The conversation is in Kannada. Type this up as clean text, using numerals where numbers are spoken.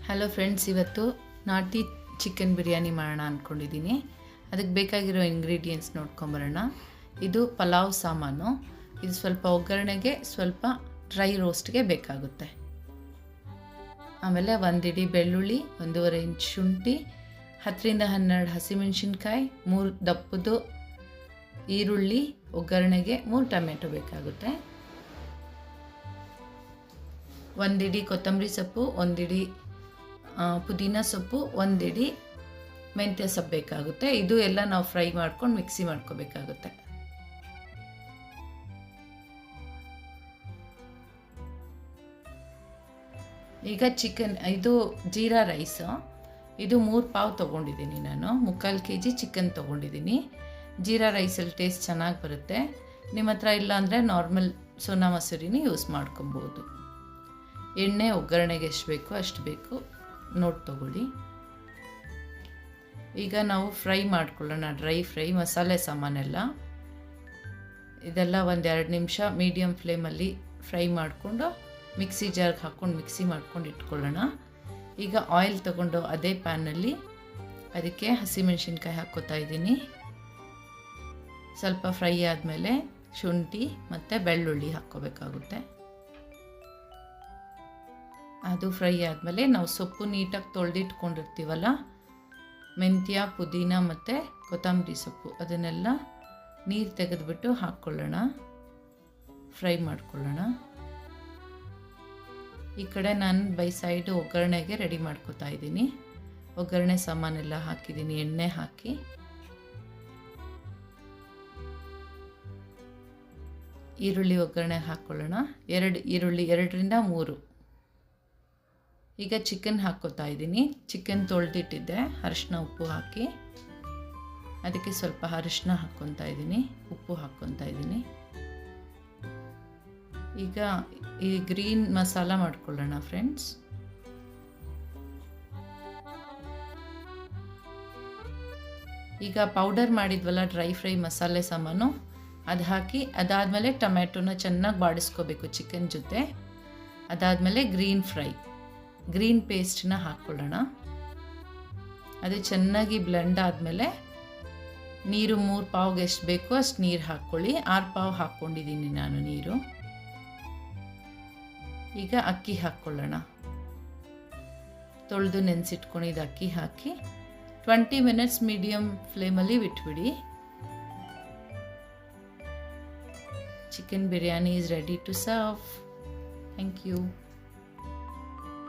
ಹಲೋ ಫ್ರೆಂಡ್ಸ್, ಇವತ್ತು ನಾಟಿ ಚಿಕನ್ ಬಿರಿಯಾನಿ ಮಾಡೋಣ ಅಂದ್ಕೊಂಡಿದ್ದೀನಿ. ಅದಕ್ಕೆ ಬೇಕಾಗಿರೋ ಇಂಗ್ರೀಡಿಯೆಂಟ್ಸ್ ನೋಡ್ಕೊಂಬರೋಣ. ಇದು ಪಲಾವ್ ಸಾಮಾನು. ಇದು ಸ್ವಲ್ಪ ಒಗ್ಗರಣೆಗೆ, ಸ್ವಲ್ಪ ಡ್ರೈ ರೋಸ್ಟ್ಗೆ ಬೇಕಾಗುತ್ತೆ. ಆಮೇಲೆ 1 ಇಡಿ ಬೆಳ್ಳುಳ್ಳಿ, 1.5 ಇಂಚ್ ಶುಂಠಿ, 10ರಿಂದ 12 ಹಸಿಮೆಣಸಿನ್ಕಾಯಿ, 3 ದಪ್ಪದು ಈರುಳ್ಳಿ, ಒಗ್ಗರಣೆಗೆ 3 ಟೊಮೆಟೊ ಬೇಕಾಗುತ್ತೆ. 1 ಇಡಿ ಕೊತ್ತಂಬರಿ ಸೊಪ್ಪು, 1 ಇಡಿ ಪುದೀನ ಸೊಪ್ಪು, 1 ಇಡಿ ಮೆಂತ್ಯ ಸೊಪ್ಪು ಬೇಕಾಗುತ್ತೆ. ಇದು ಎಲ್ಲ ನಾವು ಫ್ರೈ ಮಾಡ್ಕೊಂಡು ಮಿಕ್ಸಿ ಮಾಡ್ಕೋಬೇಕಾಗುತ್ತೆ. ಈಗ ಚಿಕನ್, ಇದು ಜೀರಾ ರೈಸು. ಇದು 3 ಪಾವ್ ತೊಗೊಂಡಿದ್ದೀನಿ ನಾನು. 3/4 kg ಚಿಕನ್ ತೊಗೊಂಡಿದ್ದೀನಿ. ಜೀರಾ ರೈಸಲ್ಲಿ ಟೇಸ್ಟ್ ಚೆನ್ನಾಗಿ ಬರುತ್ತೆ. ನಿಮ್ಮ ಹತ್ರ ಇಲ್ಲ ಅಂದರೆ ನಾರ್ಮಲ್ ಸೋನಾ ಮಸೂರಿನೇ ಯೂಸ್ ಮಾಡ್ಕೊಬೋದು. ಎಣ್ಣೆ ಒಗ್ಗರಣೆಗೆ ಎಷ್ಟು ಬೇಕೋ ಅಷ್ಟು ಬೇಕು, ನೋಡಿ ತೊಗೊಳ್ಳಿ. ಈಗ ನಾವು ಫ್ರೈ ಮಾಡ್ಕೊಳ್ಳೋಣ. ಡ್ರೈ ಫ್ರೈ ಮಸಾಲೆ ಸಾಮಾನೆಲ್ಲ ಇದೆಲ್ಲ 1-2 ನಿಮಿಷ ಮೀಡಿಯಮ್ ಫ್ಲೇಮಲ್ಲಿ ಫ್ರೈ ಮಾಡಿಕೊಂಡು ಮಿಕ್ಸಿ ಜಾರ್ಗೆ ಹಾಕ್ಕೊಂಡು ಮಿಕ್ಸಿ ಮಾಡ್ಕೊಂಡು ಇಟ್ಕೊಳ್ಳೋಣ. ಈಗ ಆಯಿಲ್ ತೊಗೊಂಡು ಅದೇ ಪ್ಯಾನಲ್ಲಿ ಅದಕ್ಕೆ ಹಸಿಮೆಣಸಿನ್ಕಾಯಿ ಹಾಕ್ಕೋತಾ ಇದ್ದೀನಿ. ಸ್ವಲ್ಪ ಫ್ರೈ ಆದಮೇಲೆ ಶುಂಠಿ ಮತ್ತು ಬೆಳ್ಳುಳ್ಳಿ ಹಾಕ್ಕೋಬೇಕಾಗುತ್ತೆ. ಅದು ಫ್ರೈ ಆದಮೇಲೆ ನಾವು ಸೊಪ್ಪು ನೀಟಾಗಿ ತೊಳೆದಿಟ್ಕೊಂಡಿರ್ತೀವಲ್ಲ, ಮೆಂತ್ಯ, ಪುದೀನ ಮತ್ತು ಕೊತ್ತಂಬರಿ ಸೊಪ್ಪು, ಅದನ್ನೆಲ್ಲ ನೀರು ತೆಗೆದುಬಿಟ್ಟು ಹಾಕ್ಕೊಳ್ಳೋಣ. ಫ್ರೈ ಮಾಡ್ಕೊಳ್ಳೋಣ. ಈ ಕಡೆ ನಾನು ಬೈ ಸೈಡು ಒಗ್ಗರಣೆಗೆ ರೆಡಿ ಮಾಡ್ಕೋತಾ ಇದ್ದೀನಿ. ಒಗ್ಗರಣೆ ಸಾಮಾನೆಲ್ಲ ಹಾಕಿದ್ದೀನಿ. ಎಣ್ಣೆ ಹಾಕಿ ಈರುಳ್ಳಿ ಒಗ್ಗರಣೆ ಹಾಕ್ಕೊಳ್ಳೋಣ. 2 ಈರುಳ್ಳಿ, 2ರಿಂದ 3. ಈಗ ಚಿಕನ್ ಹಾಕ್ಕೋತಾ ಇದ್ದೀನಿ. ಚಿಕನ್ ತೊಳೆದಿಟ್ಟಿದ್ದೆ. ಅರಿಶಿನ ಉಪ್ಪು ಹಾಕಿ ಅದಕ್ಕೆ ಸ್ವಲ್ಪ ಅರಿಶಿನ ಹಾಕ್ಕೊತಾ ಇದ್ದೀನಿ, ಉಪ್ಪು ಹಾಕ್ಕೊತಾ ಇದ್ದೀನಿ. ಈಗ ಈ ಗ್ರೀನ್ ಮಸಾಲ ಮಾಡ್ಕೊಳ್ಳೋಣ ಫ್ರೆಂಡ್ಸ್. ಈಗ ಪೌಡರ್ ಮಾಡಿದ್ವಲ್ಲ ಡ್ರೈ ಫ್ರೈ ಮಸಾಲೆ ಸಾಮಾನು, ಅದು ಹಾಕಿ ಅದಾದಮೇಲೆ ಟೊಮ್ಯಾಟೊನ ಚೆನ್ನಾಗಿ ಬಾಡಿಸ್ಕೋಬೇಕು ಚಿಕನ್ ಜೊತೆ. ಅದಾದಮೇಲೆ ಗ್ರೀನ್ ಪೇಸ್ಟನ್ನ ಹಾಕ್ಕೊಳ್ಳೋಣ. ಅದು ಚೆನ್ನಾಗಿ ಬ್ಲೆಂಡ್ ಆದಮೇಲೆ ನೀರು 3 ಪಾವ್ಗೆ ಎಷ್ಟು ಬೇಕೋ ಅಷ್ಟು ನೀರು ಹಾಕ್ಕೊಳ್ಳಿ. 6 ಪಾವ್ ಹಾಕ್ಕೊಂಡಿದ್ದೀನಿ ನಾನು ನೀರು. ಈಗ ಅಕ್ಕಿ ಹಾಕ್ಕೊಳ್ಳೋಣ. ತೊಳೆದು ನೆನೆಸಿಟ್ಕೊಂಡಿದ್ದು ಅಕ್ಕಿ ಹಾಕಿ 20 ಮಿನಿಟ್ಸ್ ಮೀಡಿಯಮ್ ಫ್ಲೇಮಲ್ಲಿ ಬಿಟ್ಬಿಡಿ. Chicken biryani is ready to serve. Thank you.